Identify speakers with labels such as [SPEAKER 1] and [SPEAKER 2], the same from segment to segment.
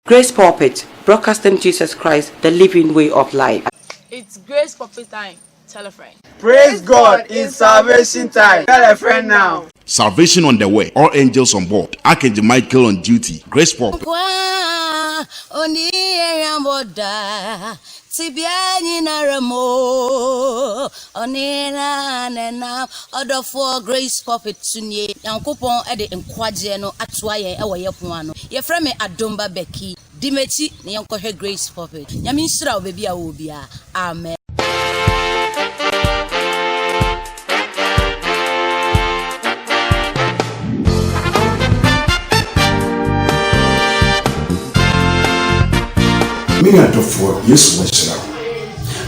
[SPEAKER 1] Grace Pulpit, broadcasting Jesus Christ, the living way of life.
[SPEAKER 2] It's Grace Pulpit time. Tell a friend.
[SPEAKER 3] Praise God in salvation time. Tell a friend now.
[SPEAKER 4] Salvation on the way. All angels on board. Archangel Michael on duty. Grace Pulpit.
[SPEAKER 5] Tibiani naramo onena nena order for Grace Pulpit sunye yankopon e de nkwaje no atoaye e woye poano ye frɛ me Adomba Beki Dimechi ne yankohwe Grace Pulpit nyame nhyira wo bebia wo bia amen.
[SPEAKER 4] Many are for yes, Weshra.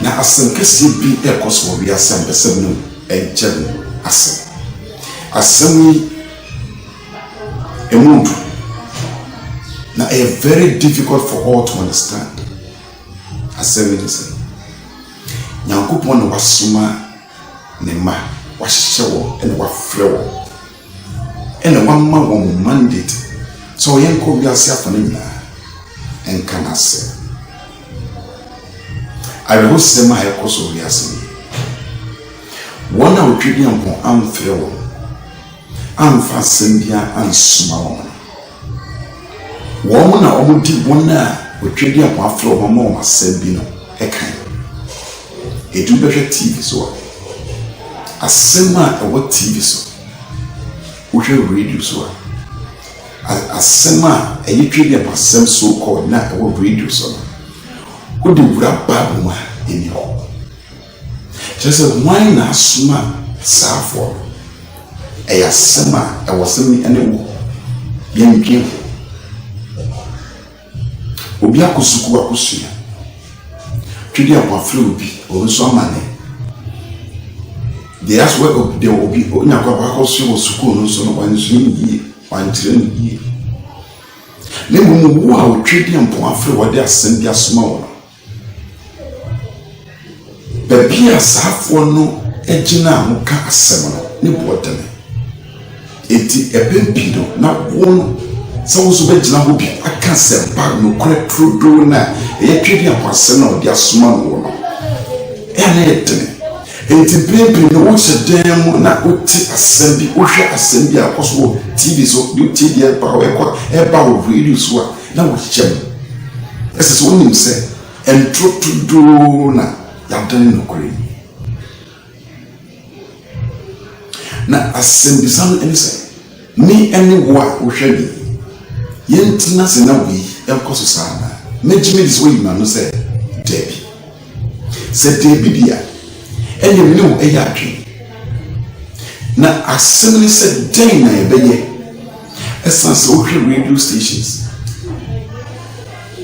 [SPEAKER 4] Now, as some case be a cause for we are some person and Jen as some a mood. Now, a very difficult for all to understand. As some say, Yankupon was suma, Nema, was show and was flow. And one man mandate. So, Yanko be a self and can I say. I will say my apostle Yasini. One hour treating upon Amphil, Amphasendia and Small. Woman, I would do one now with treating upon floor of Mama Sebino, a kind. A do better TV so. A sema a what TV so. Which will read you so. A sema a treating upon some so called now I will read you so. Who do rap babuma in your just a wine as sma safford a sema I was sending any young king Obiako Suku Akusia Tridi upon Flubi or so money. They asked where they will be Onako Suku no son of 1 year, 1 trillion year. Name who are trading upon Flu what they are sending a small. Baby asafo no ejina muka asem no ne bodene eti ebempi no na won so so bejina ho bi aka sempa no kore trudo na e twedi akwase na odi asoma no no na etene eti bempi no wo hyeden mu na oti asem bi wo hwe asem bi akoso TV so bi TV e ba e ba wo radio so na wo hyem ese so wonim se entro trudo na Yabdani no kuri. Na asembisano eni say ni eni wa ohwani yentina se na wi enkoso sana mejime dis way ma no say Debbie say Debbie bia eni mi no eya atwe na assembly say den na ebeye essence ohwe radio stations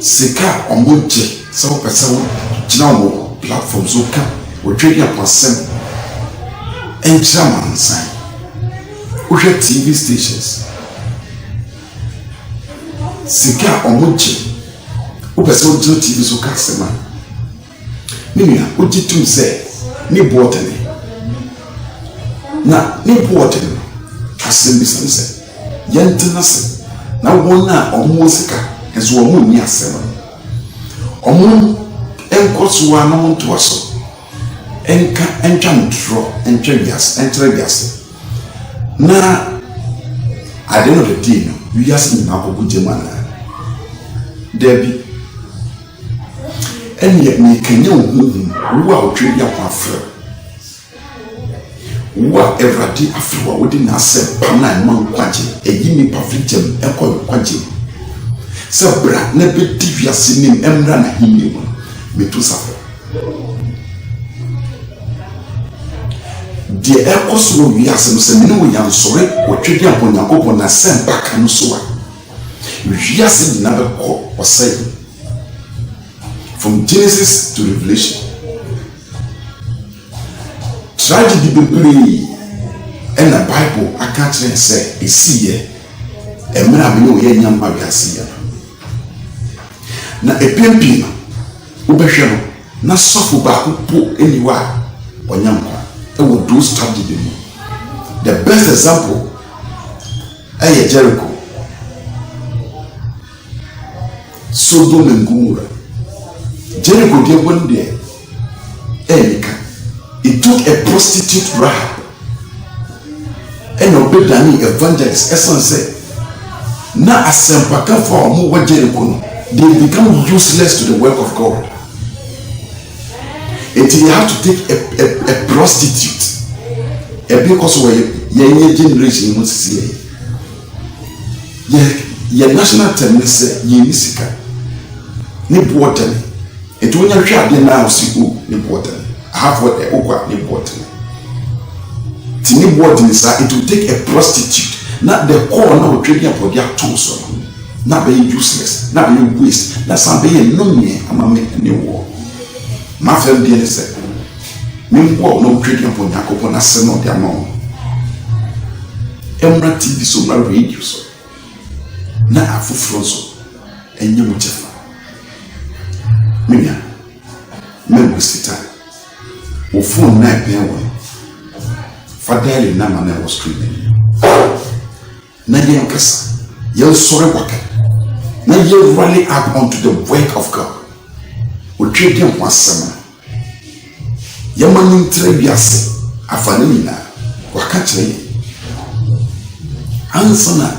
[SPEAKER 4] sika omoje so person gina omo platforms okay we trade up some and German sign we have TV stations sika omoji we person TV so kasema nini oji tum say ni botany na ni botany asem bisan say yentina say na wona omo sika enso omo ni asem omo enkosuwa na muntu aso enka entwantro entrebias na at the end of the day no we just need na kogu mana Debbie enya ni kenya ohuhu wo a otwedi akwafa wo a everadi afwa wo di na asem pana man kwaje eyi ni pafitem ekọ kwaje sabra na bedi wiase nim emra na hinni mo metu safo de ekoso wi asem se mene wo yansore otwedi aponyakopo na sempa kan so a wi ase na beko osai from Genesis to Revelation tragedy bebree and the Bible aka kire say esiye emra mene wo yanyamba wi ase ya na epempi ubehwe no na sofo ba ko eniwa onyampa e wo do study them. The best example ay Jericho Sodom and Gomorrah. Jericho did one day. It took a prostitute Rahab and obeyed Danny evangelist. Essence said, now as Sempaka for more Jericho, they become useless to the work of God. Until you have to take a prostitute. Because your generation must see your national term is Yenisika. Nippwater. It will not share the now see who Nippwater. Half what the Oka Nippwater. Tinipwater is it will take a prostitute. Not the core now trading for their tools. Not being useless, not being waste. That's something no me. I'm a make a new war. My family said, meanwhile, no trading upon Yakopon as some of their mom. Emra TV so my radio so. Na afu frozo enye muchefa. Minya. Me sita. O phone na pe won. Fadali na man was screaming. Na ye nkasa. Ye sore waka. Na ye rally up onto the work of God. O trading wasama. Ye manim trebiase afane mina. Waka kire. Ansana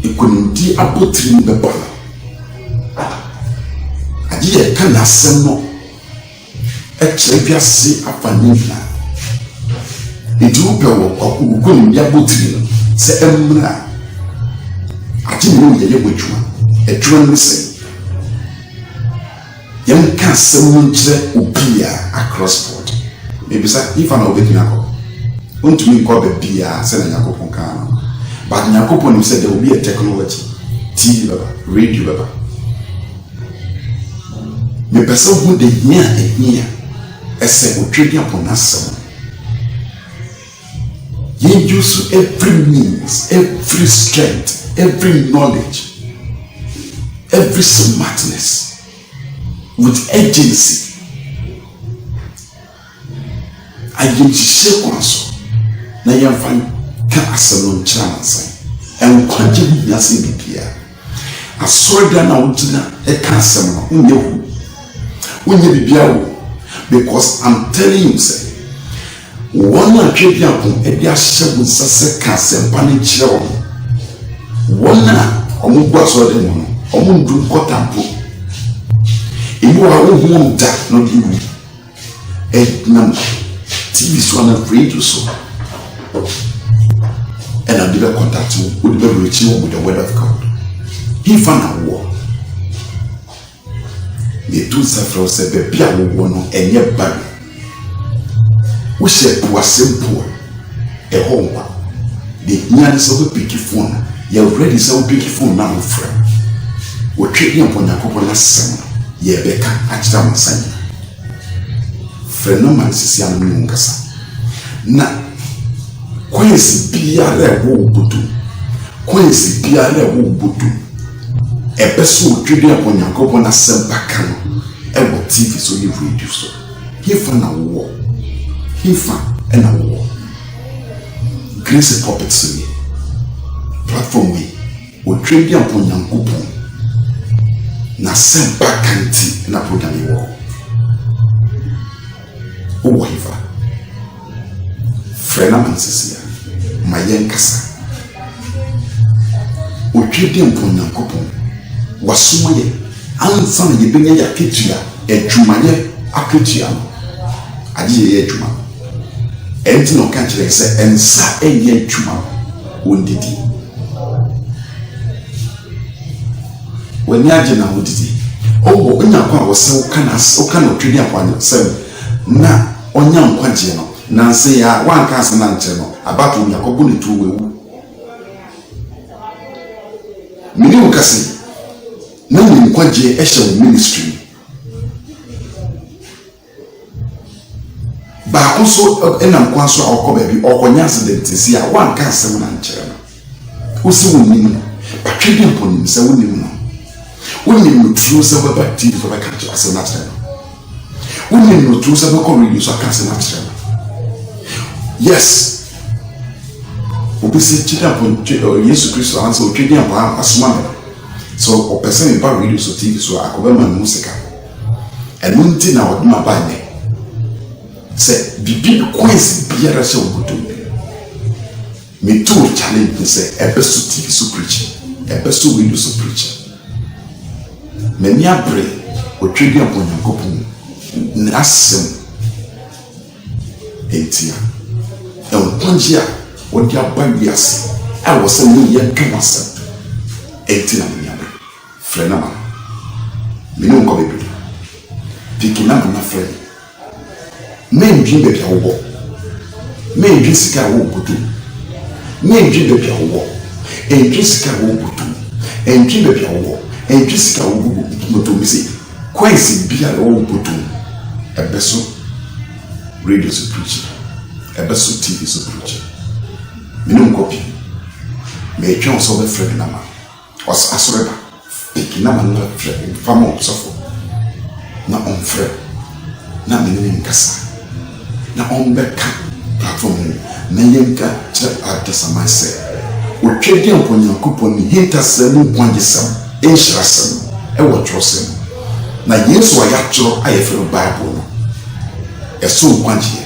[SPEAKER 4] ikundi abotri mbeba agiye kana semo trebiase afane mina. Edu pe wo ikundi abotri se emra ati ni ye bodwuma edwuma ni se yam ka semo nkyere obia across board maybe say if an obekina ko untumi ko be bia se na Yakopon kan but Yakopon said there will be a technology TV radio baba me person who dey here ese o trading upon us you use every means, every strength, every knowledge, every smartness with agency. I am shake na yamfan ka asalon chance and kwaje bi ase bibia asorda na wotuna e ka asem no unye bibia wo because I'm telling you say one atwebia ko e dia hye bunsase ka asem pa ne kire wo one omugu asode mo omundu kotampo ibu wa wo da no diwu nam TV so na radio so and I'll never contact you with the reaching with the word of God. He found a war. The two several said, "Baby, I will want and yet barren." We said, "Poor simple, a home." The nearness of a picky phone, you're ready, so picky phone now, friend. We're trading upon Yakopon last summer. Ye Becca, Achtam Sanya. Friend, no man is young Mungasa. Now, Quincy Biara Wobutu. Quincy Biara Wobutu. A person trading upon Yakopon as Sempacano. Ever TV so you read so. He found a war. He found a war. Grace puppet so platform we trading upon Yakopon. Na Sempacanti na program war. Oh, whatever. Frena Mansisia, Mayen Kasa. O trading upon Yakopon was Sumaye, Ansan Yibenya Yakitia, a Jumaye, Akitia, Adi Juma. Entino country say, and Sa Eye Juma, Undidi. When Yajana Undidi, oh, when Yakwa was so kind of trading upon yourself. Na onyam kwaje no na nse ya wan ka se na nche no abato Yakobo ne tu wewu mini ukasi na ni kwaje ehye ministry ba also enam kwanso akoba bi okonya accident si ya wan ka se na nche no usi woni ba twede mponi se woni no woni no tru se ba ti so ba ka che ase na nche no no true seven radio so can say natural. Yes. Obi say chida pon Jesus Christ answer o twedi apa asma. So or person ba radio so TV so akoba man music eno nti na oduma ba ne say bibi coins biara se obodo me too challenge say ebeso TV so preach ebeso radio so preach many abre otwedi upon yankopon nasem etia enkonjia odi abawiase I was saying yen kamasa etia na nyabe frena ma me no ko bebi pikina na frena men dwi bebi awo men dwi sika wo bodu men dwi bebi awo en dwi sika wo bodu en dwi bebi awo en dwi sika wo bodu misi kwesi bia wo bodu ebeso radio so preach ebeso TV so preach me no copy me twa so be frena ma was asoreba pikina ma na frena famo sofo na on frena na me nkasa na on beka platform na yenka che adesama se otwedi ankonyankopon ni hintasem nkwanjesam enhyirasem e wo trosem na Yesu ayatro ayefro Bible no eso nkwanjie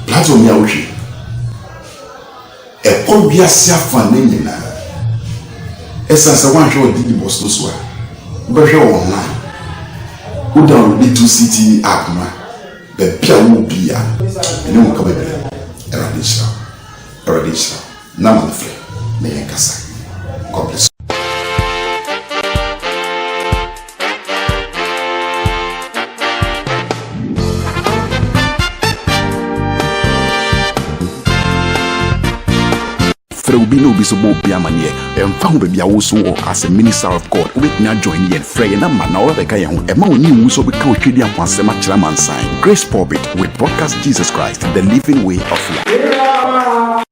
[SPEAKER 4] platform ya wohwe e ko biasia fa na nyina esanse wanhwe odidi boss no so a behwe online who download the 2CT app na be pia wo bia ene wo ka be eradisha na man frɛ me yankasa God bless.
[SPEAKER 6] Ubi no be so bo bia manie and found be also as a minister of God with na join yen frey na man na be kai ho e ma oni wu so be ka otwedi akwase ma kira man sign Grace Pulpit with Broadcast Jesus Christ, the living way of life.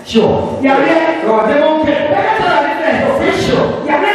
[SPEAKER 7] Sure. Yeah, go on. Okay. Official. Yeah,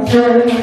[SPEAKER 7] Hallelujah.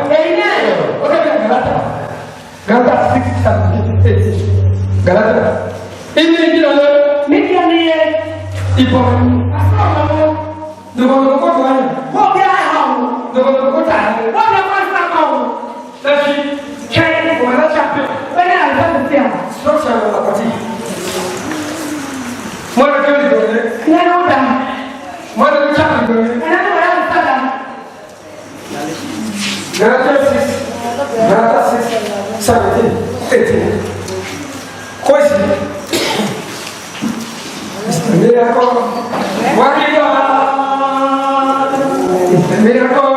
[SPEAKER 7] Amen. Galata 6:8. Galata. Ini dia le. Miki ni ye. Ipo. Asal Dogo ko tuan. Ko dia hao. Dogo ko ta. Ko dia pas ta ko. Tapi kai ko la chape. Bana alfa tia. Structure la parti. Mwana kali ko le. Ya no da. Mwana chape ko le. Ya no ya ta da. Galata 6:17. Coisa. Miracle. Wakiba. Miracle.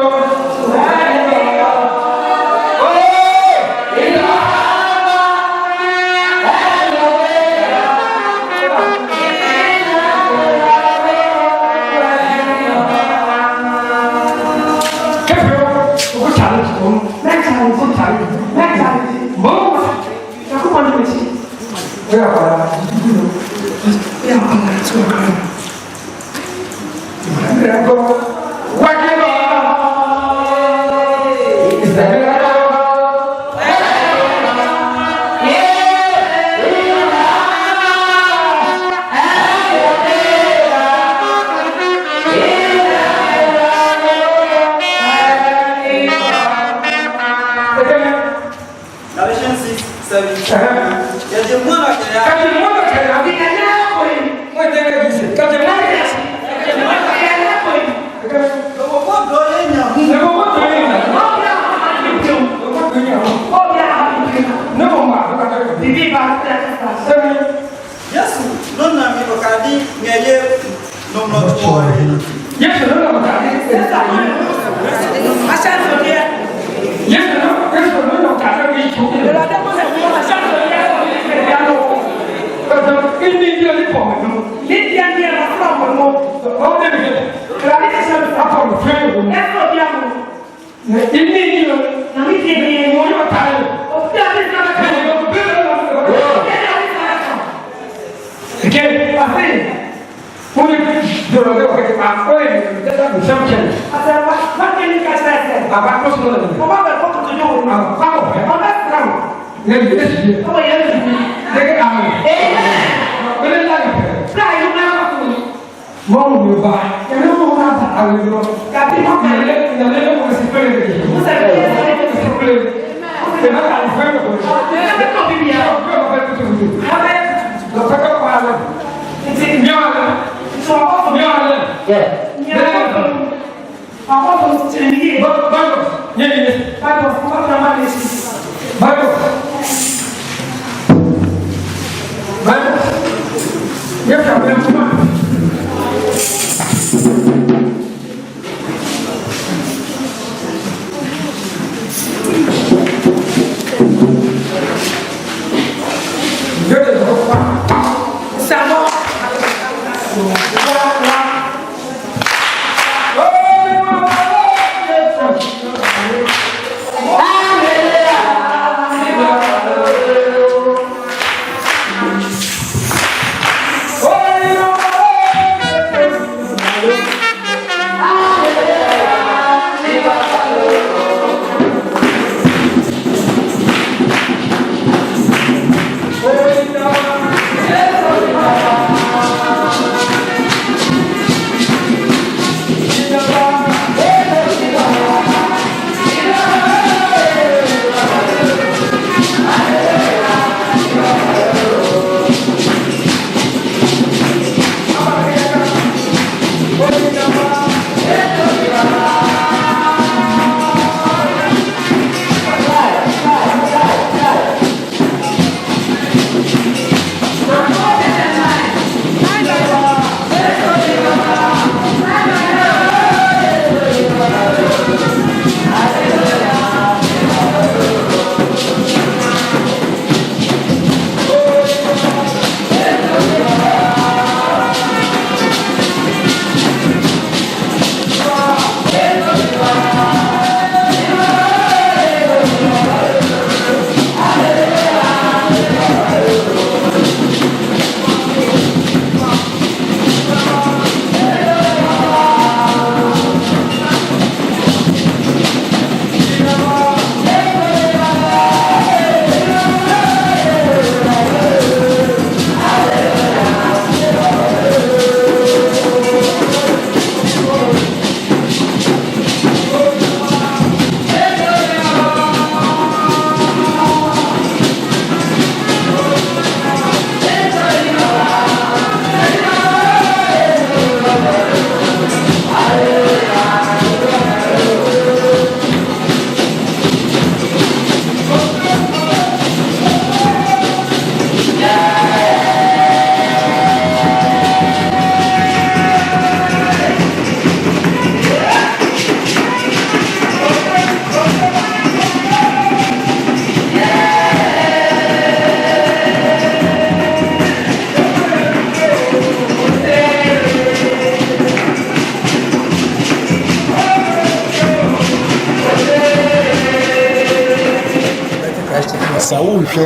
[SPEAKER 8] Sa wo hwɛ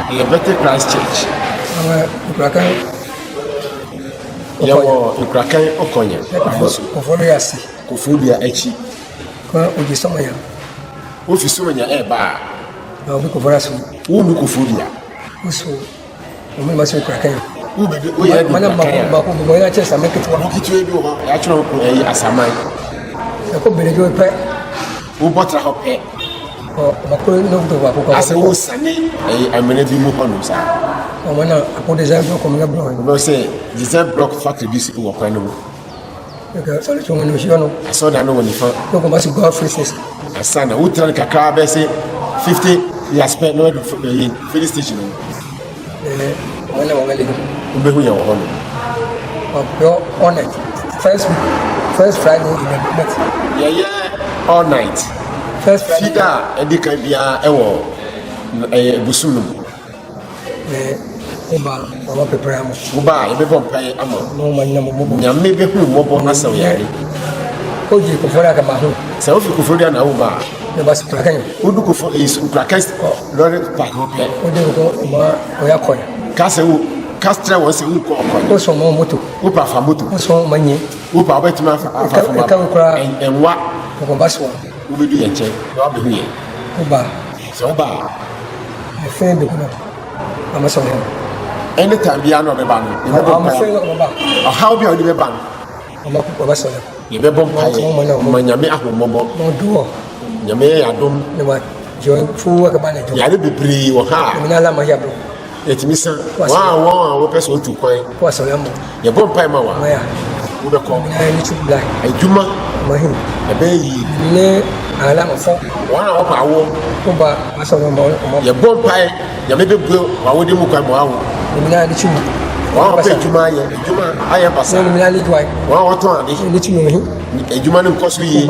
[SPEAKER 8] a yɛ better Christ Church.
[SPEAKER 7] Ukrakan.
[SPEAKER 8] Ya wo Ukrakan Okonya. Kofobia achi.
[SPEAKER 7] Kwa ujisoma ya.
[SPEAKER 8] Office manya ba.
[SPEAKER 7] Na obi kofora so.
[SPEAKER 8] Wo mi kofobia.
[SPEAKER 7] Uso. Omi ma so Ukrakan.
[SPEAKER 8] Wo bebe o ya
[SPEAKER 7] mana ba ko bo ya chesa make to.
[SPEAKER 8] Wo kitwe bi o ya tro ko asaman.
[SPEAKER 7] Ya ko bele jo pe.
[SPEAKER 8] Wo botra ho pe.
[SPEAKER 7] Bakuru no to ba ko.
[SPEAKER 8] Asa wo sane amene bi mu hono sa.
[SPEAKER 7] O mana ko design block ko mga block.
[SPEAKER 8] No say design block factory bi si wo kwan no.
[SPEAKER 7] Ka so le chongo no shi ono.
[SPEAKER 8] So da no woni fa.
[SPEAKER 7] Ko ko ba si go freezes.
[SPEAKER 8] Asana wo tran kakra be say 50 years spent no filling station.
[SPEAKER 7] Mana wa ngale.
[SPEAKER 8] Ube hu ya wo hono.
[SPEAKER 7] Yo on it. First Friday in the month.
[SPEAKER 8] Yeah, all night.
[SPEAKER 7] First Friday.
[SPEAKER 8] Fida edika bia ewo busum no.
[SPEAKER 7] Oba mama prepare am.
[SPEAKER 8] Oba e be bom pai am.
[SPEAKER 7] No man na mo.
[SPEAKER 8] Nyame be hu mo bo na saw yare.
[SPEAKER 7] Ko ji ko fora ka ma hu.
[SPEAKER 8] Sa ofi ko fori na oba.
[SPEAKER 7] Ne ba spra kan.
[SPEAKER 8] Odu ko fo is practice lori park ho pe.
[SPEAKER 7] O de ko ma o ya ko.
[SPEAKER 8] Ka se wo Castra was a ko ko.
[SPEAKER 7] Ko so mo moto.
[SPEAKER 8] Wo pa fa moto.
[SPEAKER 7] Ko so manye.
[SPEAKER 8] Wo pa ba tima fa fa ma. Enwa
[SPEAKER 7] ko ba so.
[SPEAKER 8] Wo be du ye che. Wo be hu ye.
[SPEAKER 7] Oba.
[SPEAKER 8] So ba.
[SPEAKER 7] E fe de ko na. Ama so hem.
[SPEAKER 8] Anytime bia no be ba no.
[SPEAKER 7] Ama fe ko ba.
[SPEAKER 8] How be on the ban?
[SPEAKER 7] Ama ko ba so.
[SPEAKER 8] Ye be bom pai. Ma nyame ahomobo.
[SPEAKER 7] Mo do.
[SPEAKER 8] Nyame ya dom.
[SPEAKER 7] Ne ba join fu ka ba ne do.
[SPEAKER 8] Ya le bebre wo ha.
[SPEAKER 7] Mi na la ma ya bro.
[SPEAKER 8] Etimisa wa wo person tu kwan
[SPEAKER 7] Ko so yamo.
[SPEAKER 8] ye bom pai ma wa
[SPEAKER 7] Ma ya.
[SPEAKER 8] wo be ko
[SPEAKER 7] Mi na ni chu black.
[SPEAKER 8] adwuma
[SPEAKER 7] Ma him.
[SPEAKER 8] e be yi
[SPEAKER 7] Ne ala ma fo.
[SPEAKER 8] wa wo pa wo
[SPEAKER 7] Ko ba aso no mo.
[SPEAKER 8] ye bom pai ya me be bro wa wo de mu kwan ma wo
[SPEAKER 7] Mi na ni chu.
[SPEAKER 8] wa wo pe adwuma ye adwuma aye pasa
[SPEAKER 7] Mi na ni twai.
[SPEAKER 8] wa wo to ade
[SPEAKER 7] Ni chu no him.
[SPEAKER 8] adwuma no ko so yi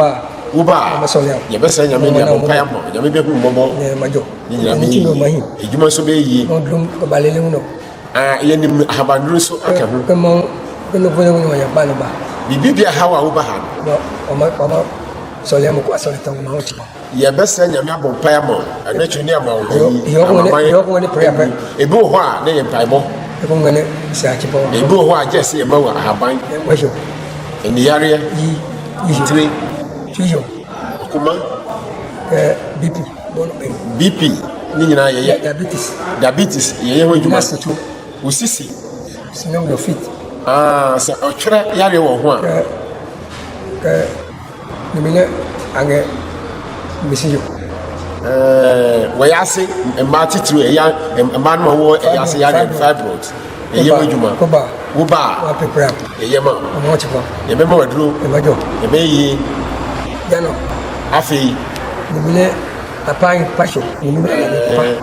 [SPEAKER 8] wo ba
[SPEAKER 7] Ma so ya.
[SPEAKER 8] ye be se nyame ne bom pai mo nyame be hu mo
[SPEAKER 7] Ne ma jo.
[SPEAKER 8] ni nyame
[SPEAKER 7] Ni chu no ma him.
[SPEAKER 8] adwuma so be yi
[SPEAKER 7] No dum ko ba le le no.
[SPEAKER 8] ye ni habandru so aka hu
[SPEAKER 7] Ko mo ko no ko no ya ba no ba.
[SPEAKER 8] bibia hawa wo ba ha
[SPEAKER 7] No o ma so le mo ko aso le tan ma o ti.
[SPEAKER 8] ye be se nyame abom pai mo na chu ni ama wo
[SPEAKER 7] Yo ko ne prayer prayer.
[SPEAKER 8] ebi wo ho a na ye pai bo
[SPEAKER 7] Ko ngane sa chi po.
[SPEAKER 8] ebi wo ho a je se ye ma wa haban
[SPEAKER 7] Wa jo.
[SPEAKER 8] In the area, three. Kuma. BP. Nina ye. Diabetes. Ye ho juma. Usisi.
[SPEAKER 7] Sinon your feet.
[SPEAKER 8] So ochra yare wo ho a.
[SPEAKER 7] Nimene ange misiyo.
[SPEAKER 8] Wayase mbati tru eya man ma wo eyase yare fibroids. Ye ho juma. Uba.
[SPEAKER 7] Prepare.
[SPEAKER 8] Ye ma.
[SPEAKER 7] Mo chiko.
[SPEAKER 8] Ye be ma waduro. Ye be yi.
[SPEAKER 7] Jano.
[SPEAKER 8] Afi.
[SPEAKER 7] Nimene apan passion. Nimene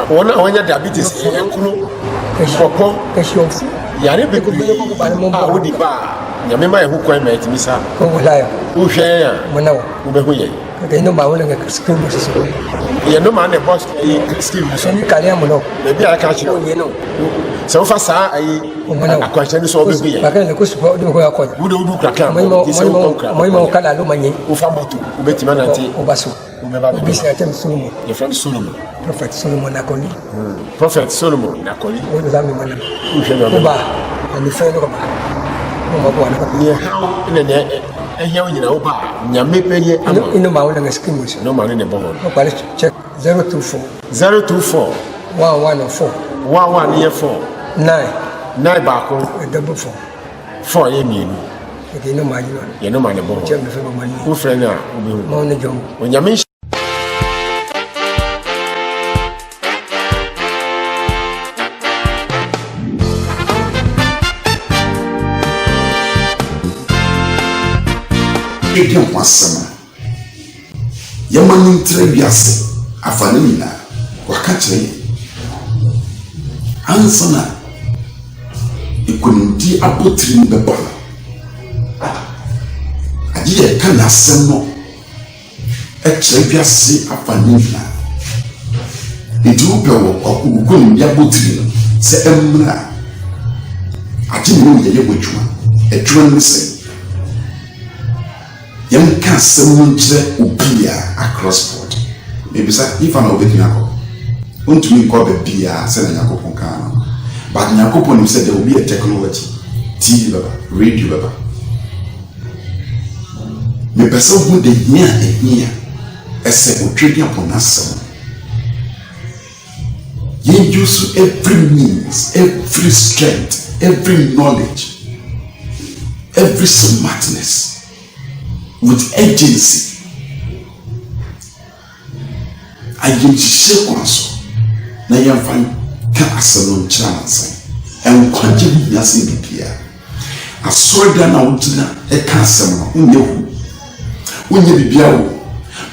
[SPEAKER 8] Wona wanya diabetes ekunu. Koko.
[SPEAKER 7] Kesho.
[SPEAKER 8] Yare be ku wodi ba. Nyame ma ehu kwan ma etimi sa.
[SPEAKER 7] Ko wala.
[SPEAKER 8] Wo hwe ya.
[SPEAKER 7] Mona wo.
[SPEAKER 8] Wo be hu ye.
[SPEAKER 7] Ke no ma wona ga skill mo so.
[SPEAKER 8] Ye no ma na boss skill mo so.
[SPEAKER 7] Ni kale mo no.
[SPEAKER 8] Be bi aka chi.
[SPEAKER 7] Ye no.
[SPEAKER 8] So fa sa ayi akwanche ni so be hu ye.
[SPEAKER 7] Ba ka le ko support do ko akon.
[SPEAKER 8] Wo do kraka.
[SPEAKER 7] Mo kala lo manyi.
[SPEAKER 8] Wo fa moto. Wo be tima na ti.
[SPEAKER 7] O baso.
[SPEAKER 8] Wo be ba.
[SPEAKER 7] Bi se atem Solomon.
[SPEAKER 8] Your friend Solomon.
[SPEAKER 7] Prophet Solomon akoni.
[SPEAKER 8] Prophet Solomon nakoli.
[SPEAKER 7] Wo do zami mana.
[SPEAKER 8] Wo hwe na
[SPEAKER 7] ba. Ani fe no ba. Mo ba na.
[SPEAKER 8] Ni how ne ehia onyina wo ba. Nyame penye ama.
[SPEAKER 7] Ino ma wona ga skin mo so.
[SPEAKER 8] No ma ne bo ho.
[SPEAKER 7] Ko pare check 024 114
[SPEAKER 8] 11 ye 4 9 ba ko
[SPEAKER 7] double 4
[SPEAKER 8] 4 ye mienu.
[SPEAKER 7] Ke no ma yi no.
[SPEAKER 8] Ye no ma ne bo ho.
[SPEAKER 7] Check me fe ba mani.
[SPEAKER 8] Wo friend a wo be hu.
[SPEAKER 7] Mo ne jom.
[SPEAKER 8] Onyame
[SPEAKER 4] Edi nkwasama yamani ntre biase afane nyina waka kire ansana ikonundi abotiri mbeba agiye kana semno ekire biase afane nyina edi upewo ikonundi abotiri no se emra agi no ye wodwuma edwuma no se yam ka semun kire obia across board maybe say if an obedient ako untumi ko be bia se na yakopon ka no but yakopon said there will be a technology TV baba radio baba me person who dey here ese otwedi upon asem you use every means, every strength, every knowledge, every smartness with agency. I am shekwanso na yamfan ka asalon chance and kwanje biase bibia asorda na wudina e ka asem no unye bibia wo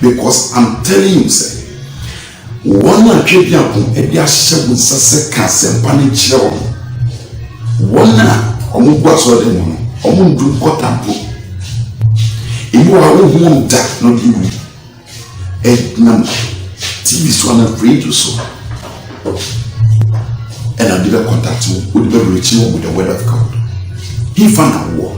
[SPEAKER 4] because I'm telling you say one atwe bia ko e dia hye bunsase ka asem pa ne kire wo one omugwa so de mo omundu kotampo ibu wa wo da no diwu nam TV so na radio so and I did contact you with the reaching with the word of God. He found a war.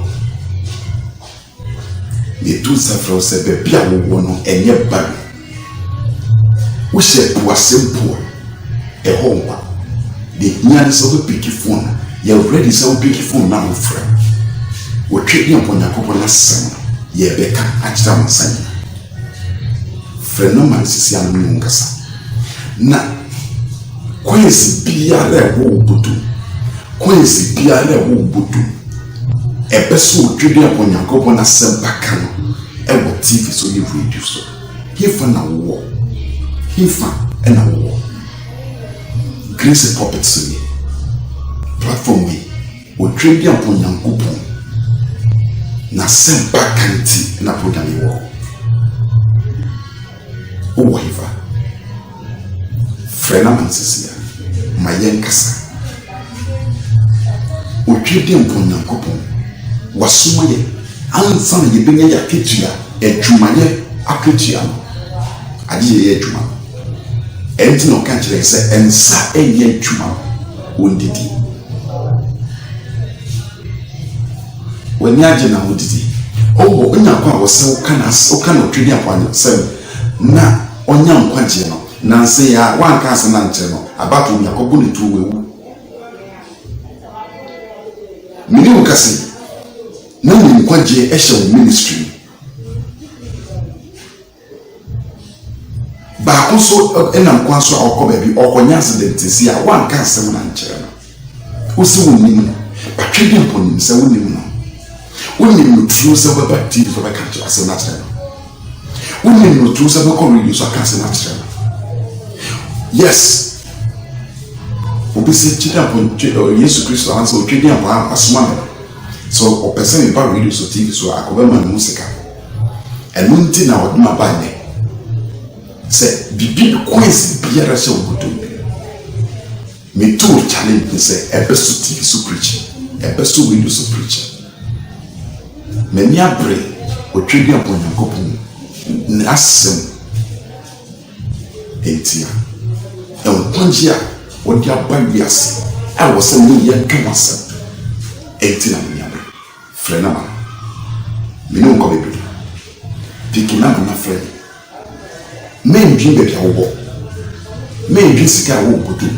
[SPEAKER 4] The two several said, "Baby, I will want no any bad." We said, "Poor simple, a home." The near so we pick phone. You already so pick phone now, friend. We trading upon your couple last summer. Ye beka achita masanya. Friend no man sisi ya mungasa. Na kwezi biara wo butu. Kwezi biara wo butu. Ebeso twede upon your couple na sembaka no. Ewo TV so you radio so. Hifa na wo. Hifa na wo. Grace Puppet so ye. Platform we twede upon your couple. Na sembaka nti na program wo. O hifa. Frena mansisia mayenkasa otwede mpon yankopon wasomaye ansa na yebenya ya ketua adwumaye aketua no agiye ye adwuma enti no ka kire se ensa eye adwuma ondidi wani age na ondidi owo onya kwa wose ukana otwede apanya se na onya nkwaje no nanse ya wanka ase na nche no abato yakobo ne tuwewu mini ukasi na ne nkwagye ɛhyɛ wo ministry baako so ɛnam kwan so a ɔkɔ baabi ɔkɔnya accident si a wanka asɛm na nkyerɛ no wosi wo nim batwe bi mponim sɛ wo nim no wonim no turu sɛ bɛba TV so bɛka kyerɛ asɛm na kyerɛ no wonim no turu sɛ bɛkɔ radio so aka asɛm na kyerɛ no yes obi sɛ kyerɛ mpo Yesu Kristo ansa otwe di ampo asoma me so o person in power radio so TV so akobema no musika eno nti na oduma ba ne se bibi coins biara se obodo me tour challenge se ebeso TV so preach ebeso radio so preach me ni abre otwe di ampo nyankopon na asem etia konjia wodi abandi ase a wo se ni ye kanasa etia na frɛ na ma me no nkɔ bebre piki na ma frɛ men dwi be bia wo men dwi sika wo bodu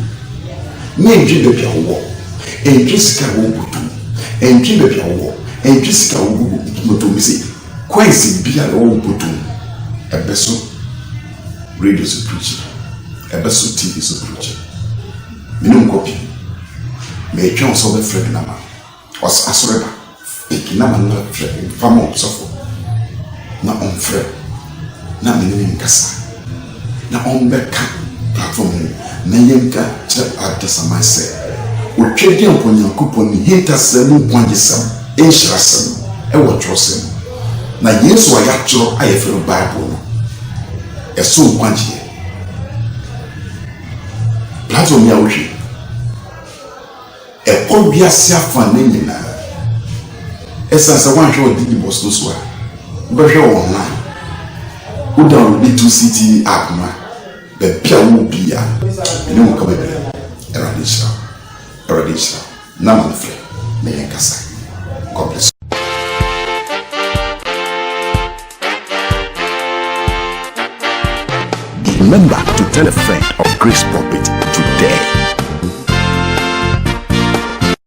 [SPEAKER 4] men dwi be bia wo dwi sika wo bodu dwi be bia wo dwi sika wo bodu mi se kwesi bia wo bodu ebeso radio so preach ebeso TV so preach me no nkɔ bi me twa so be frɛ na ma os asoreba na man frɛ famo sofo na on frɛ na me nkasa na on bɛka platform na yɛnka kyerɛ adesama sɛ otwedi amponyankopɔn ni hintasɛ mu kwanjesam enhyirasɛm ɛwɔ twerɛsɛm na Yesu a yɛatwerɛ ayɛ frɛ Bible no ɛso nkwanjeɛ platform ya wohwe ɛkɔ wiase afa ne nyinaa essa se wan hwe odi boss no so a be hwe online wo download the 2CT app na be bia wo bia ene wo ka be eradisha na man frɛ me yankasa. God bless you.
[SPEAKER 6] Remember to tell a friend of Grace Pulpit today.